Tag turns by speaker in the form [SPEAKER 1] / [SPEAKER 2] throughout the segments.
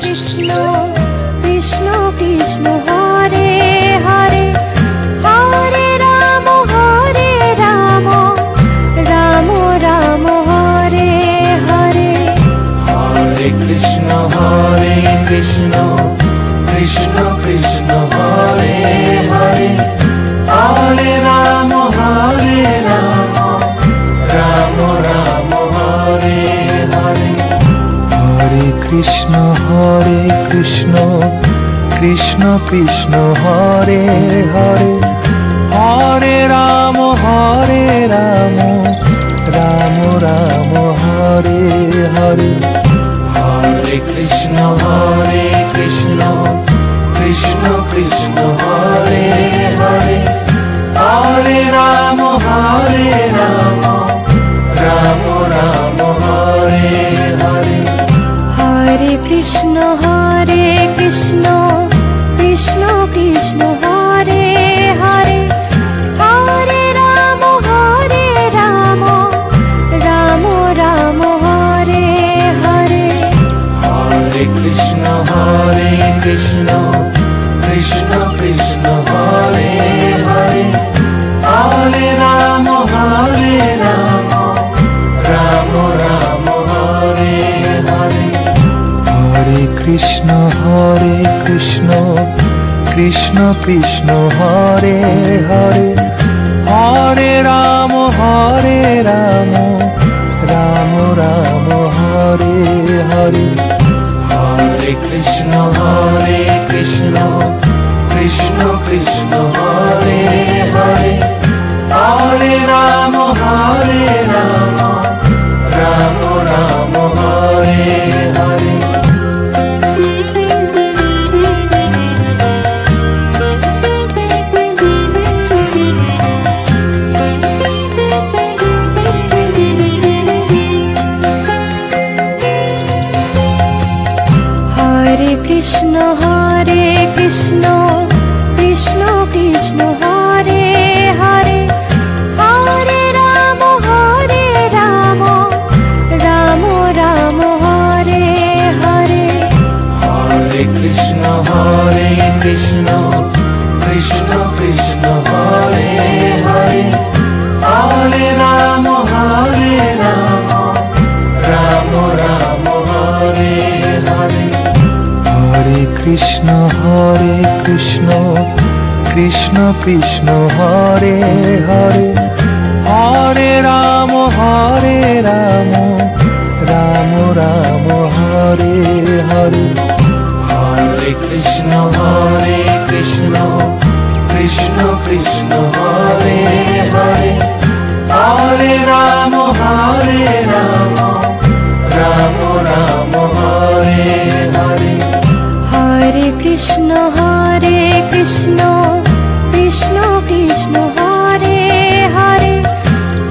[SPEAKER 1] Krishna Krishna Krishna Hare Hare, Hare Ram Ram Ram Hare Hare.
[SPEAKER 2] Hare Krishna Krishna Krishna Hare Hare, Hare Ram Ram Ram Hare Hare. Hare Krishna Krishna Krishna Hare Hare, Hare Ram Ram Ram Hare Hare. Hare Krishna Krishna Krishna Hare Hare, Hare Ram Ram Ram Hare Hare.
[SPEAKER 1] Hare Krishna Krishna Krishna Krishna Hare Hare, Hare Ram Ram Ram Hare Hare.
[SPEAKER 2] Hare Krishna Krishna Krishna Hare Hare, Hare Ram Ram Ram Hare Hare. Hare Krishna Krishna Krishna Hare Hare, Hare Ram Ram Ram Hare Hare. Hare Krishna Krishna Krishna Hare Hare, Hare Ram Ram Ram Hare Hare.
[SPEAKER 1] Hare Krishna Krishna Krishna Krishna Hare Hare, Hare Ram Ram Ram Hare Hare.
[SPEAKER 2] Hare Krishna Krishna Krishna Hare Hare, Hare Ram Ram Ram Hare Hare. Hare Krishna Krishna Krishna Hare Hare, Hare Ram Ram Ram Hare Hare. Hare Krishna Krishna Krishna Hare Hare, Hare Ram Ram Ram Hare Hare.
[SPEAKER 1] Hare Krishna Krishna Krishna Krishna Hare Hare,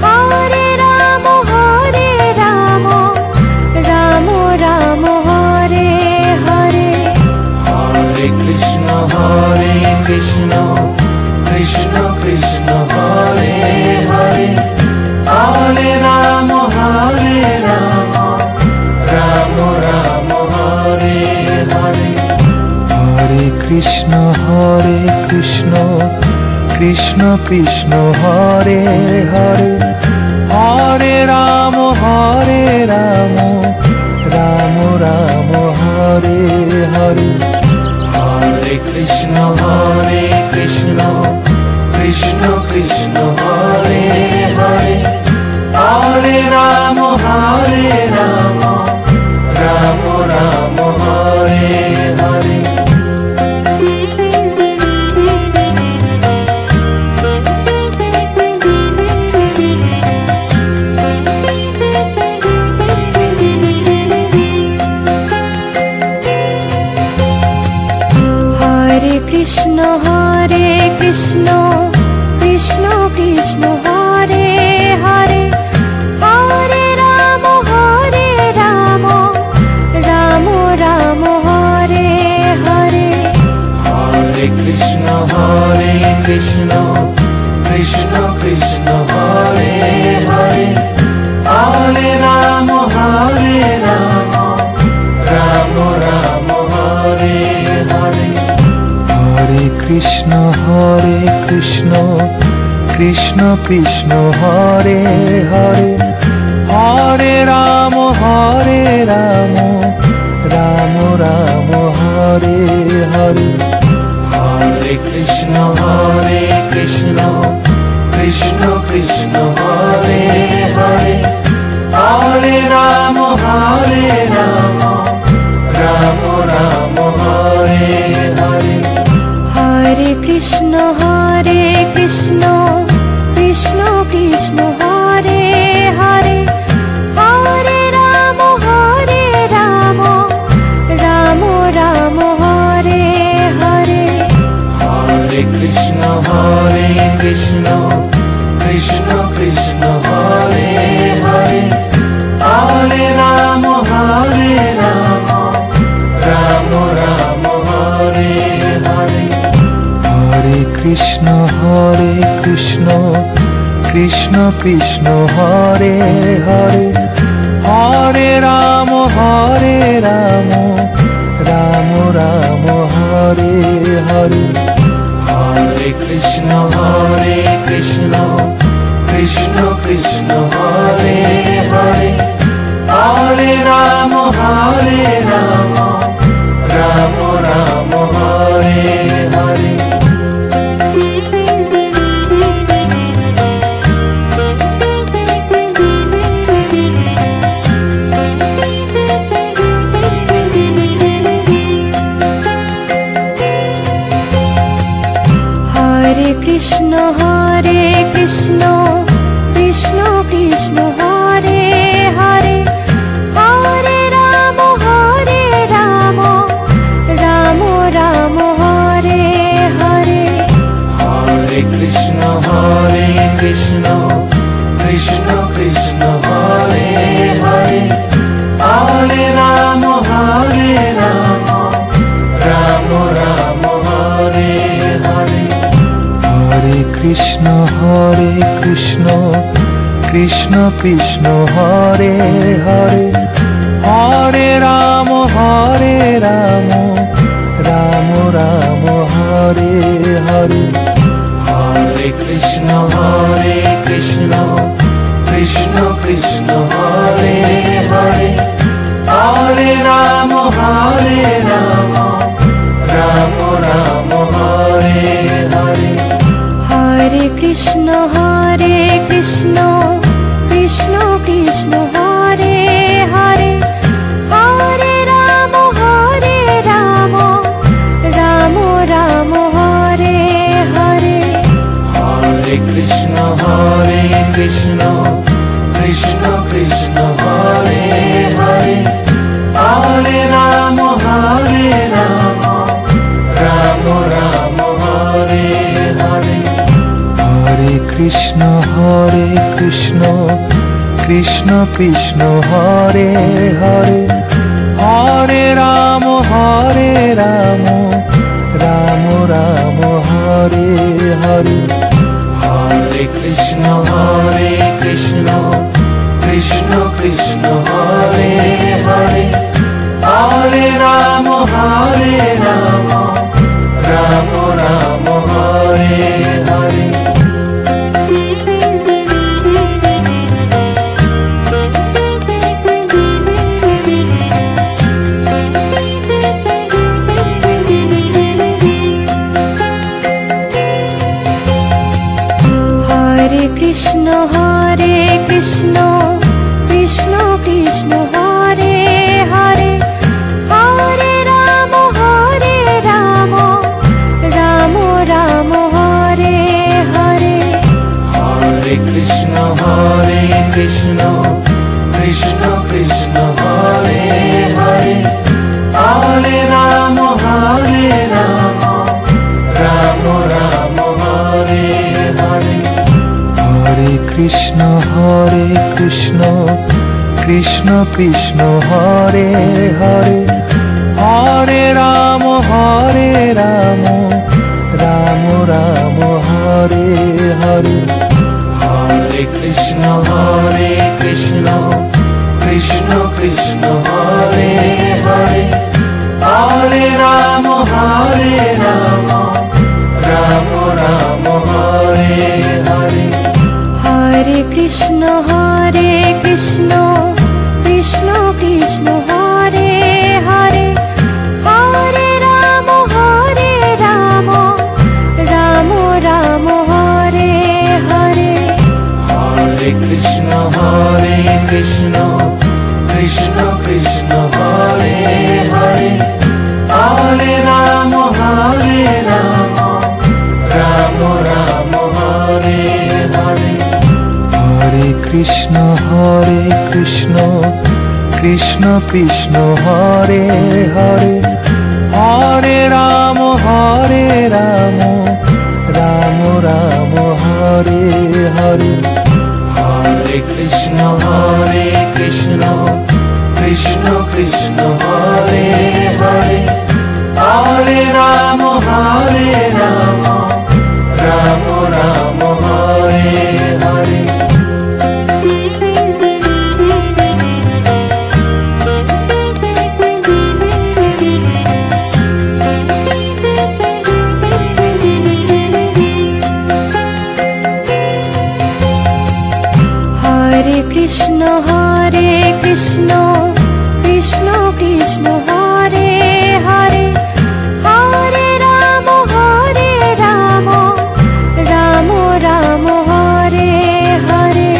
[SPEAKER 1] Hare Ram Ram Ram Hare Hare.
[SPEAKER 2] Hare Krishna Krishna Krishna Hare Hare, Hare Ram Ram Ram Hare Hare. Hare Krishna Krishna Krishna Hare Hare, Hare Ram Ram Ram Hare Hare. Hare Krishna Krishna Krishna Hare Hare, Hare Ram Ram Ram Hare Hare.
[SPEAKER 1] Hare Krishna Krishna Krishna Krishna Hare Hare, Hare Ram Ram Ram Hare Hare.
[SPEAKER 2] Hare Krishna Krishna Krishna Hare Hare, Hare Ram Ram Ram
[SPEAKER 3] Krishna Krishna Krishna Hare Hare Hare Ram Ram Ram Hare Hare
[SPEAKER 2] Hare Krishna Krishna Krishna Hare Hare Hare Ram Ram Ram Hare Hare
[SPEAKER 1] Hare Krishna Krishna Krishna Krishna Hare Hare Hare Ram Ram Ram Hare Hare
[SPEAKER 2] Hare Krishna Krishna Krishna Krishna Hare Hare Hare Ram Ram Ram Hare Hare
[SPEAKER 3] Hare Krishna Krishna Krishna Krishna Hare Hare Hare Ram Ram Ram Hare Hare
[SPEAKER 2] Hare Krishna Krishna Krishna Krishna Hare Hare Hare Ram Ram Ram Hare Hare
[SPEAKER 1] Hare Krishna Krishna Krishna Krishna Hare Hare Hare Ram Ram Ram Hare Hare
[SPEAKER 2] Hare Krishna Krishna Krishna Krishna Hare Hare Hare Ram Ram Ram Hare Hare
[SPEAKER 3] Hare Krishna Krishna Krishna Krishna Hare Hare Hare Ram Ram Ram Hare Hare
[SPEAKER 2] Hare Krishna Krishna Krishna Krishna Hare Hare Hare Ram Ram Ram Hare Hare
[SPEAKER 1] Hare Krishna Krishna Krishna Krishna Hare Hare Hare Ram Ram Ram Hare Hare
[SPEAKER 2] Hare Krishna Krishna Krishna Krishna Hare Hare Hare Ram Ram Ram Hare Hare
[SPEAKER 3] Hare Krishna Krishna Krishna Krishna Hare Hare Hare Ram Ram Ram Hare Hare
[SPEAKER 2] Hare Krishna Krishna Krishna Krishna Hare Hare Hare Ram Ram Ram Hare Hare
[SPEAKER 1] Hare Krishna Krishna Krishna Krishna Hare Hare Hare Ram Ram Ram Hare Hare
[SPEAKER 2] Hare Krishna Krishna Krishna Krishna Hare Hare Hare Ram Ram Ram Hare Hare
[SPEAKER 3] Hare Krishna Krishna Krishna Krishna Hare Hare Hare Ram Ram Ram Hare Hare
[SPEAKER 2] Hare Krishna Krishna Krishna Krishna Hare Hare Hare Ram Ram Ram Hare
[SPEAKER 1] Krishna Krishna Krishna Hare Hare Hare Ram Ram Ram Hare Hare
[SPEAKER 2] Hare Krishna Krishna Krishna Hare Hare Hare Ram Ram Ram Hare Hare
[SPEAKER 3] Hare Krishna Krishna Krishna Hare Hare Hare Ram Ram Ram Hare Hare
[SPEAKER 2] Hare Krishna Krishna Krishna Hare Hare Hare Ram Ram Ram Hare Hare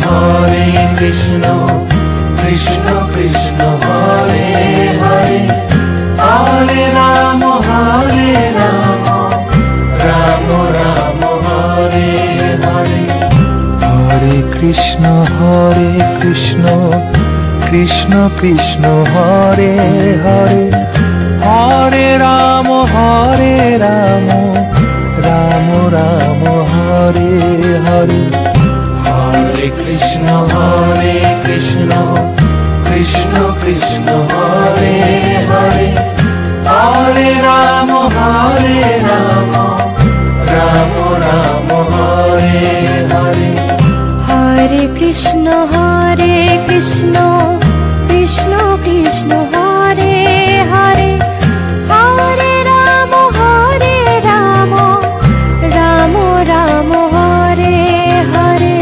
[SPEAKER 1] Hare Krishna Krishna Krishna Hare Hare Hare Ram Ram Ram Hare Hare
[SPEAKER 2] Hare Krishna Krishna Krishna Hare Hare Hare Ram Ram Ram Hare Hare
[SPEAKER 3] Hare Krishna Krishna Krishna Hare Hare Hare Ram Ram Ram Hare Hare
[SPEAKER 2] Hare Krishna Krishna Krishna Hare Hare Hare Ram Ram Ram Hare Hare
[SPEAKER 1] Hare Krishna Krishna Krishna Hare Hare Hare Ram Ram Ram Hare Hare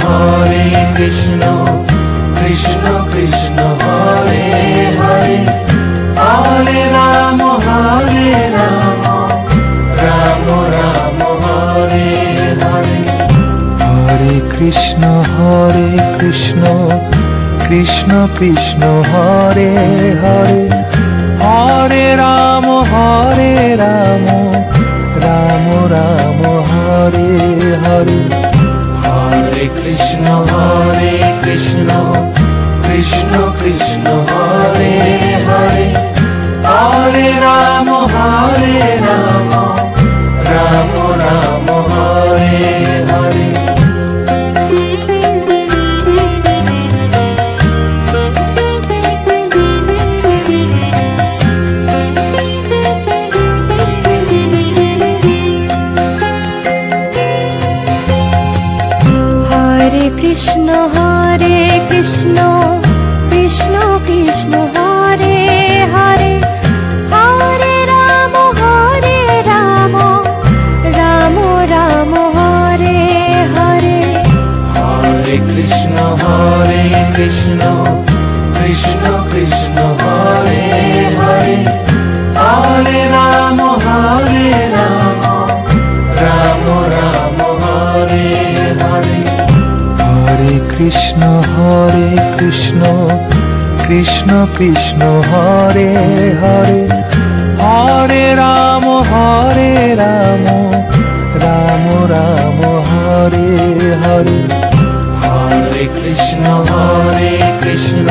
[SPEAKER 2] Hare Krishna Krishna Krishna Hare Hare Hare Ram Ram Ram Hare Hare
[SPEAKER 3] Hare Krishna Krishna Krishna Hare Hare Hare Ram Ram Ram Hare Hare
[SPEAKER 2] Hare Krishna Krishna Krishna Hare Hare Hare Ram Ram Ram Hare Hare
[SPEAKER 1] Hare Krishna Krishna Krishna Hare Hare Hare Ram Ram Ram Hare Hare
[SPEAKER 2] Hare Krishna Krishna Krishna Hare Hare Hare Ram Ram Ram Hare Hare
[SPEAKER 3] Hare Krishna Krishna Krishna Hare Hare Hare Ram Ram Ram Hare Hare
[SPEAKER 2] Hare Krishna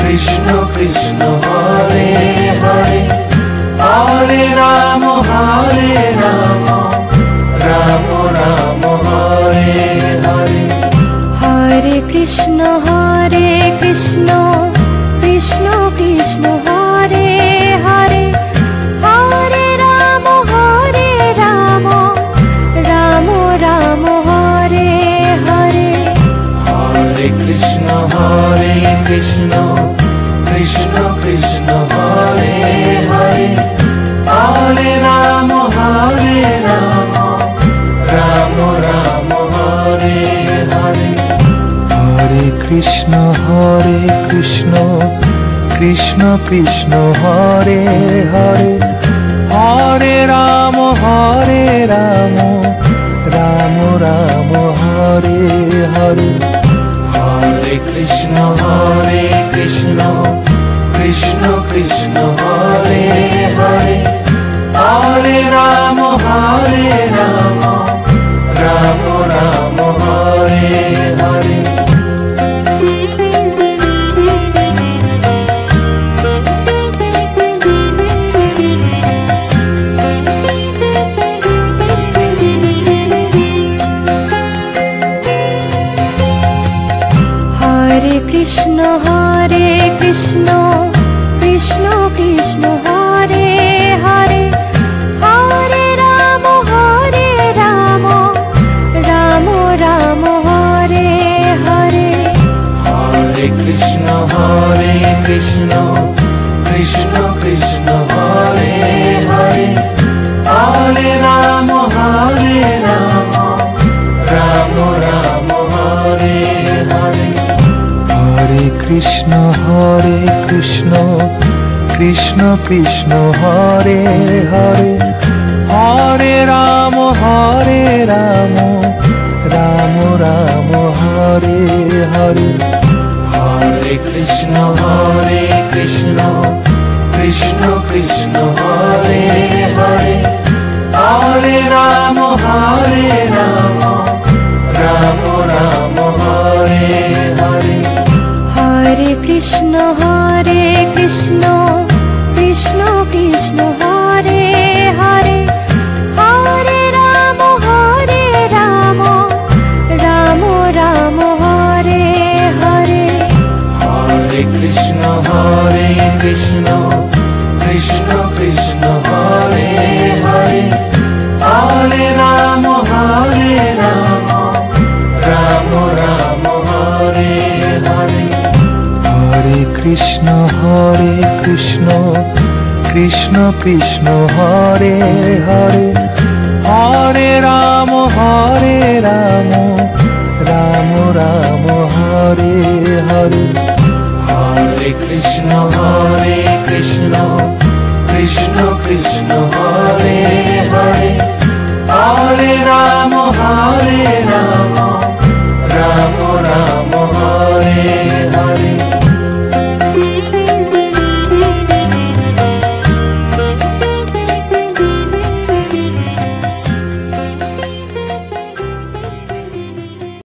[SPEAKER 2] Krishna Krishna Hare Hare Hare Ram Ram Ram Hare Hare
[SPEAKER 1] Hare Krishna Krishna Krishna Hare Hare Hare Ram Ram Ram Hare Hare
[SPEAKER 2] Hare Krishna Krishna Krishna Hare Hare Hare Ram Ram Ram
[SPEAKER 3] Krishna Krishna Krishna Hare Hare, Hare Ram Ram Ram Hare Hare.
[SPEAKER 2] Hare Krishna Krishna Krishna Hare Hare, Hare Rama Rama Rama Hare Hare।
[SPEAKER 1] Hare Krishna Krishna Krishna Hare Hare, Hare Rama Rama Rama Hare Hare।
[SPEAKER 2] Hare Krishna Krishna Krishna Hare Hare, Hare Rama Rama Rama Hare Hare।
[SPEAKER 3] Hare Krishna Krishna Krishna Hare Hare, Hare Ram Ram Ram Hare Hare.
[SPEAKER 2] Hare Krishna Krishna Krishna Hare Hare, Hare Rama Rama Rama Hare Hare।
[SPEAKER 1] Hare Krishna Krishna Krishna Hare Hare, Hare Rama Rama Rama Hare Hare।
[SPEAKER 2] Hare Krishna Krishna Krishna Hare Hare, Hare Rama Rama Rama Hare Hare।
[SPEAKER 3] Hare Krishna Krishna Krishna Hare Hare, Hare Ram